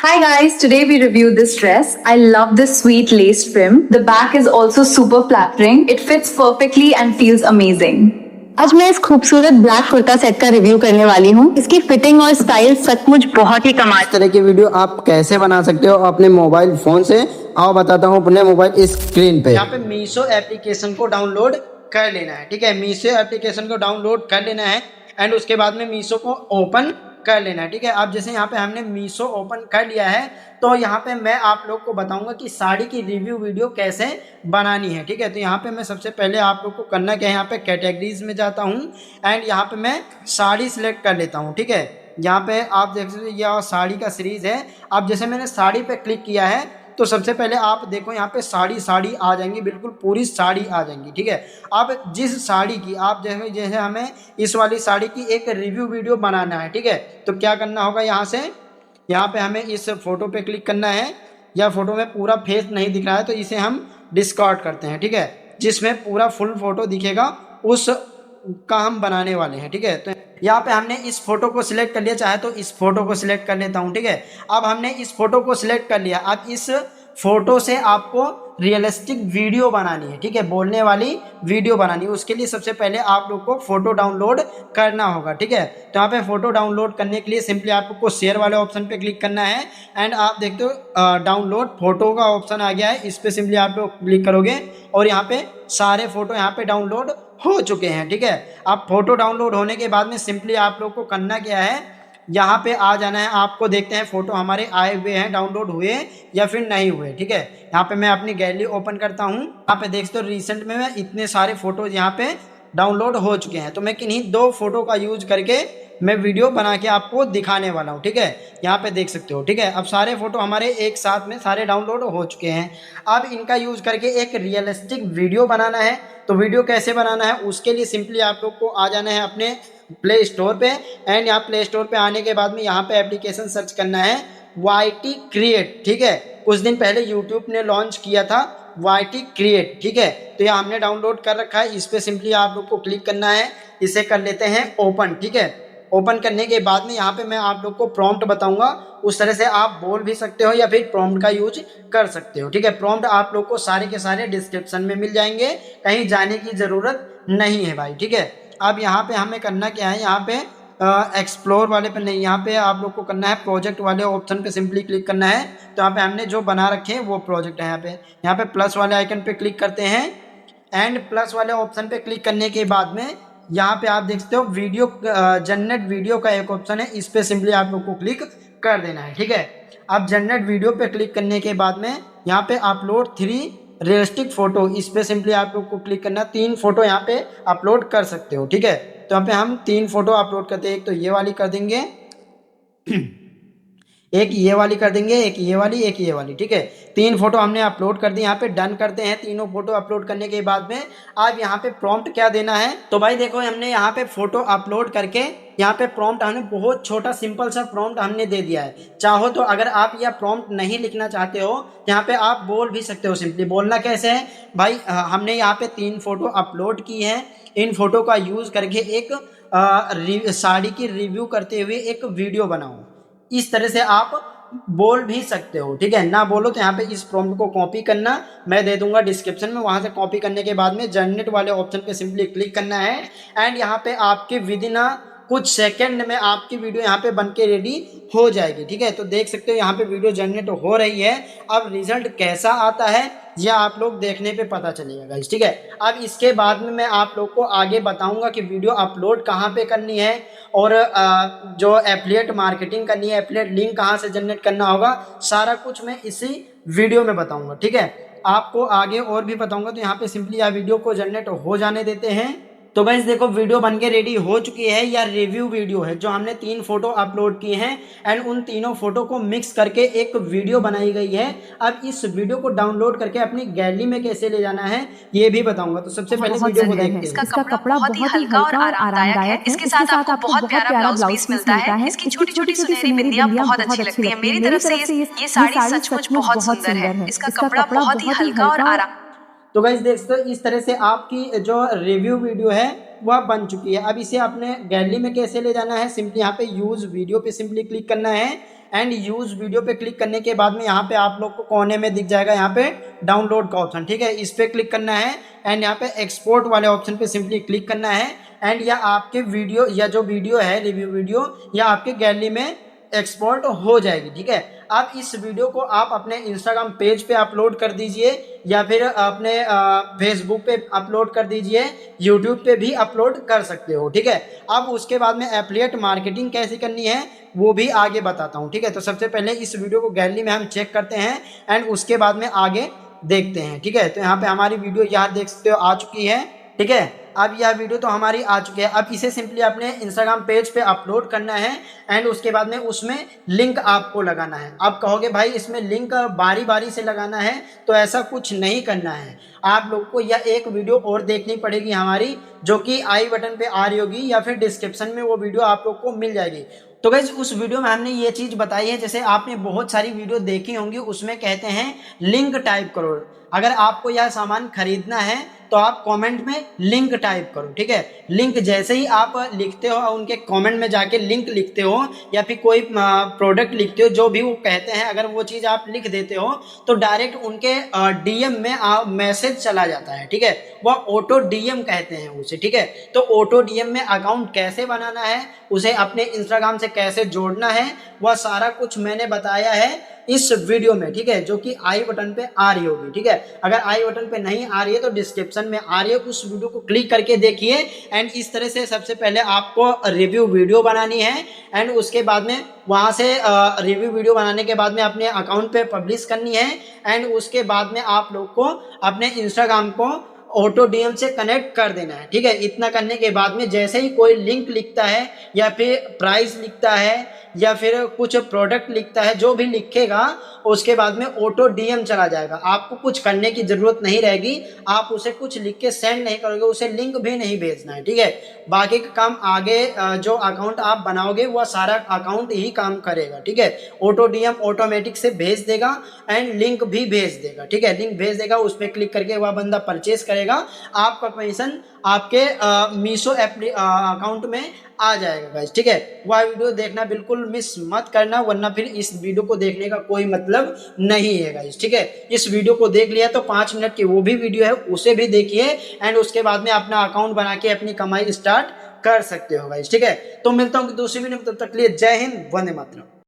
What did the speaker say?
Hi guys, today we review this dress. I love this sweet lace trim. The back is also super flattering. It fits perfectly and feels amazing. आज मैं इस खूबसूरत black kurta set का review करने वाली हूँ। इसकी fitting और स्टाइल सचमुच बहुत ही कमाल। इस तरह की वीडियो आप कैसे बना सकते हो अपने मोबाइल फोन से, आओ बताता हूँ अपने मोबाइल स्क्रीन पे। यहाँ पे मीशो एप्लीकेशन को डाउनलोड कर लेना है, ठीक है। मीशो एप्लीकेशन को डाउनलोड कर लेना है एंड उसके बाद में मीशो को ओपन कर लेना है, ठीक है। अब जैसे यहाँ पे हमने मीशो ओपन कर लिया है तो यहाँ पे मैं आप लोग को बताऊंगा कि साड़ी की रिव्यू वीडियो कैसे बनानी है, ठीक है। तो यहाँ पे मैं सबसे पहले आप लोग को करना क्या है, यहाँ पे कैटेगरीज में जाता हूँ एंड यहाँ पे मैं साड़ी सिलेक्ट कर लेता हूँ, ठीक है। यहाँ पे आप देख सकते हो यह साड़ी का सीरीज है। अब जैसे मैंने साड़ी पे क्लिक किया है तो सबसे पहले आप देखो यहाँ पे साड़ी आ जाएंगी, बिल्कुल पूरी साड़ी आ जाएंगी, ठीक है। अब जिस साड़ी की आप जैसे जैसे हमें इस वाली साड़ी की एक रिव्यू वीडियो बनाना है, ठीक है। तो क्या करना होगा, यहाँ पे हमें इस फोटो पे क्लिक करना है। या फोटो में पूरा फेस नहीं दिख रहा है तो इसे हम डिस्कार्ड करते हैं, ठीक है। जिसमें पूरा फुल फोटो दिखेगा उस का हम बनाने वाले हैं, ठीक है। तो यहाँ पे हमने इस फोटो को सिलेक्ट कर लिया, चाहे तो इस फोटो को सिलेक्ट कर लेता हूँ, ठीक है। अब हमने इस फोटो को सिलेक्ट कर लिया। अब इस फोटो से आपको रियलिस्टिक वीडियो बनानी है, ठीक है, बोलने वाली वीडियो बनानी है। उसके लिए सबसे पहले आप लोग को फोटो डाउनलोड करना होगा, ठीक है। तो यहाँ पे फोटो डाउनलोड करने के लिए सिंपली आपको शेयर वाले ऑप्शन पे क्लिक करना है एंड आप देखते हो डाउनलोड फोटो का ऑप्शन आ गया है। इस पे सिंपली आप लोग क्लिक करोगे और यहाँ पे सारे फोटो यहाँ पे डाउनलोड हो चुके हैं, ठीक है। अब फोटो डाउनलोड होने के बाद में सिंपली आप लोग को करना क्या है, यहाँ पे आ जाना है। आपको देखते हैं फोटो हमारे आए हुए हैं, डाउनलोड हुए या फिर नहीं हुए, ठीक है। यहाँ पे मैं अपनी गैलरी ओपन करता हूँ। यहाँ पे देखते हो रिसेंट में मैं इतने सारे फोटोज यहाँ पे डाउनलोड हो चुके हैं। तो मैं किन्हीं 2 फोटो का यूज करके मैं वीडियो बना के आपको दिखाने वाला हूँ, ठीक है। यहाँ पे देख सकते हो, ठीक है। अब सारे फोटो हमारे एक साथ में सारे डाउनलोड हो चुके हैं। अब इनका यूज करके एक रियलिस्टिक वीडियो बनाना है। तो वीडियो कैसे बनाना है उसके लिए सिंपली आप लोग को आ जाना है अपने प्ले स्टोर पे एंड यहाँ प्ले स्टोर पे आने के बाद में यहाँ पे एप्लीकेशन सर्च करना है YT क्रिएट, ठीक है। कुछ दिन पहले यूट्यूब ने लॉन्च किया था YT क्रिएट, ठीक है। तो यह हमने डाउनलोड कर रखा है। इस पर सिंपली आप लोग को क्लिक करना है। इसे कर लेते हैं ओपन, ठीक है। ओपन करने के बाद में यहाँ पे मैं आप लोग को प्रॉम्प्ट बताऊंगा, उस तरह से आप बोल भी सकते हो या फिर प्रॉम्प्ट का यूज कर सकते हो, ठीक है। प्रॉम्प्ट आप लोग को सारे के सारे डिस्क्रिप्शन में मिल जाएंगे, कहीं जाने की जरूरत नहीं है भाई, ठीक है। अब यहाँ पे हमें करना क्या है, यहाँ पे एक्सप्लोर वाले पे नहीं, यहाँ पे आप लोग को करना है प्रोजेक्ट वाले ऑप्शन पे सिंपली क्लिक करना है। तो यहाँ पे हमने जो बना रखे हैं वो प्रोजेक्ट है। यहाँ पे प्लस वाले आइकन पे क्लिक करते हैं एंड प्लस वाले ऑप्शन पे क्लिक करने के बाद में यहाँ पे आप देख सकते हो वीडियो जनरेट वीडियो का एक ऑप्शन है। इस पे सिंपली आप लोग को क्लिक कर देना है, ठीक है। अब जनरेट वीडियो पे क्लिक करने के बाद में यहाँ पे अपलोड 3 रियलिस्टिक फोटो, इस पे सिंपली आप लोग को क्लिक करना। 3 फोटो यहाँ पे अपलोड कर सकते हो, ठीक है। तो यहाँ पे हम 3 फोटो अपलोड करते हैं। एक तो ये वाली कर देंगे, एक ये वाली कर देंगे, एक ये वाली, एक ये वाली, ठीक है। 3 फोटो हमने अपलोड कर दी। यहाँ पे डन करते हैं। तीनों फोटो अपलोड करने के बाद में अब यहाँ पे प्रॉम्प्ट क्या देना है, तो भाई देखो हमने यहाँ पे फोटो अपलोड करके यहाँ पे प्रॉम्प्ट हमने बहुत छोटा सिंपल सा प्रॉम्प्ट हमने दे दिया है। चाहो तो अगर आप यह प्रॉम्प्ट नहीं लिखना चाहते हो यहाँ पे आप बोल भी सकते हो। सिंपली बोलना कैसे है भाई, हमने यहाँ पे 3 फोटो अपलोड की है। इन फोटो का यूज करके एक साड़ी की रिव्यू करते हुए एक वीडियो बनाओ। इस तरह से आप बोल भी सकते हो, ठीक है। ना बोलो तो यहाँ पे इस प्रॉम्प्ट को कॉपी करना, मैं दे दूंगा डिस्क्रिप्शन में, वहां से कॉपी करने के बाद में जनरेट वाले ऑप्शन पे सिंपली क्लिक करना है एंड यहाँ पे आपके विद इन कुछ सेकंड में आपकी वीडियो यहाँ पे बन के रेडी हो जाएगी, ठीक है। तो देख सकते हो यहाँ पे वीडियो जनरेट हो रही है। अब रिजल्ट कैसा आता है यह आप लोग देखने पे पता चलेगा गाइस, ठीक है। अब इसके बाद में मैं आप लोग को आगे बताऊंगा कि वीडियो अपलोड कहाँ पे करनी है और जो एफिलिएट मार्केटिंग करनी है, एफिलिएट लिंक कहाँ से जनरेट करना होगा, सारा कुछ मैं इसी वीडियो में बताऊंगा, ठीक है। आपको आगे और भी बताऊंगा। तो यहाँ पे सिंपली आप वीडियो को जनरेट हो जाने देते हैं। तो गाइस देखो वीडियो बनके रेडी हो चुकी है। या रिव्यू वीडियो है जो हमने 3 फोटो अपलोड किए हैं एंड उन तीनों फोटो को मिक्स करके एक वीडियो बनाई गई है। अब इस वीडियो को डाउनलोड करके अपनी गैलरी में कैसे ले जाना है ये भी बताऊंगा। तो सबसे पहले वीडियो को देखते हैं। इसका कपड़ा बहुत ही हल्का और आरामदायक है। इसके साथ आपको बहुत प्यारा ब्लाउज पीस मिलता है। इसकी छोटी छोटी सुनहरी बिंदियां बहुत अच्छी लगती है। मेरी तरफ से ये साड़ी सचमुच बहुत सुंदर है। इसका कपड़ा बहुत ही हल्का और आराम। तो गाइस देख सकते हो इस तरह से आपकी जो रिव्यू वीडियो है वह बन चुकी है। अब इसे अपने गैलरी में कैसे ले जाना है, सिंपली यहाँ पे यूज वीडियो पे सिंपली क्लिक करना है एंड यूज वीडियो पे क्लिक करने के बाद में यहाँ पे आप लोग को कोने में दिख जाएगा यहाँ पे डाउनलोड का ऑप्शन, ठीक है, इस पे क्लिक करना है एंड यहाँ पे एक्सपोर्ट वाले ऑप्शन पे सिंपली क्लिक करना है एंड या आपके वीडियो या जो वीडियो है रिव्यू वीडियो या आपके गैलरी में एक्सपोर्ट हो जाएगी, ठीक है। अब इस वीडियो को आप अपने इंस्टाग्राम पेज पे अपलोड कर दीजिए या फिर अपने फेसबुक पे अपलोड कर दीजिए, यूट्यूब पे भी अपलोड कर सकते हो, ठीक है। अब उसके बाद में एफिलिएट मार्केटिंग कैसे करनी है वो भी आगे बताता हूँ, ठीक है। तो सबसे पहले इस वीडियो को गैलरी में हम चेक करते हैं एंड उसके बाद में आगे देखते हैं, ठीक है। तो यहाँ पे हमारी वीडियो यहाँ देख सकते हो आ चुकी है, ठीक है। अब यह वीडियो तो हमारी आ चुकी है। अब इसे सिंपली अपने इंस्टाग्राम पेज पे अपलोड करना है एंड उसके बाद में उसमें लिंक आपको लगाना है। आप कहोगे भाई इसमें लिंक बारी बारी से लगाना है, तो ऐसा कुछ नहीं करना है। आप लोग को यह एक वीडियो और देखनी पड़ेगी हमारी, जो कि आई बटन पे आ रही होगी या फिर डिस्क्रिप्शन में वो वीडियो आप लोग को मिल जाएगी। तो गाइस उस वीडियो में हमने ये चीज़ बताई है, जैसे आपने बहुत सारी वीडियो देखी होंगी, उसमें कहते हैं लिंक टाइप करो। अगर आपको यह सामान खरीदना है तो आप कमेंट में लिंक टाइप करो, ठीक है। लिंक जैसे ही आप लिखते हो और उनके कमेंट में जाके लिंक लिखते हो या फिर कोई प्रोडक्ट लिखते हो, जो भी वो कहते हैं, अगर वो चीज़ आप लिख देते हो तो डायरेक्ट उनके डीएम में मैसेज चला जाता है, ठीक है। वह ऑटो डीएम कहते हैं उसे, ठीक है। तो ऑटो डीएम में अकाउंट कैसे बनाना है, उसे अपने इंस्टाग्राम से कैसे जोड़ना है, वह सारा कुछ मैंने बताया है इस वीडियो में, ठीक है, जो कि आई बटन पे आ रही होगी, ठीक है। अगर आई बटन पे नहीं आ रही है तो डिस्क्रिप्शन में आ रही है, उस वीडियो को क्लिक करके देखिए। एंड इस तरह से सबसे पहले आपको रिव्यू वीडियो बनानी है एंड उसके बाद में वहाँ से रिव्यू वीडियो बनाने के बाद में अपने अकाउंट पे पब्लिश करनी है एंड उसके बाद में आप लोग को अपने इंस्टाग्राम को ऑटो डीएम से कनेक्ट कर देना है, ठीक है। इतना करने के बाद में जैसे ही कोई लिंक लिखता है या फिर प्राइस लिखता है या फिर कुछ प्रोडक्ट लिखता है, जो भी लिखेगा उसके बाद में ऑटो डीएम चला जाएगा। आपको कुछ करने की जरूरत नहीं रहेगी, आप उसे कुछ लिख के सेंड नहीं करोगे, उसे लिंक भी नहीं भेजना है, ठीक है। बाकी का काम आगे जो अकाउंट आप बनाओगे वह सारा अकाउंट ही काम करेगा, ठीक है। ऑटो डीएम ऑटोमेटिक से भेज देगा एंड लिंक भी भेज देगा, ठीक है। लिंक भेज देगा, उस पर क्लिक करके वह बंदा परचेज करेगा, आपका कमीशन आपके मीशो अकाउंट में आ जाएगा गाइस, ठीक है। वह वीडियो देखना बिल्कुल मिस मत करना, वरना फिर इस वीडियो को देखने का कोई मतलब नहीं है गाइस, ठीक है। इस वीडियो को देख लिया तो 5 मिनट की वो भी वीडियो है, उसे भी देखिए एंड उसके बाद में अपना अकाउंट बना के अपनी कमाई स्टार्ट कर सकते हो गाइस, ठीक है। तो मिलता हूँ दूसरी वीडियो में, तब तक के लिए जय हिंद, वंदे मातरम।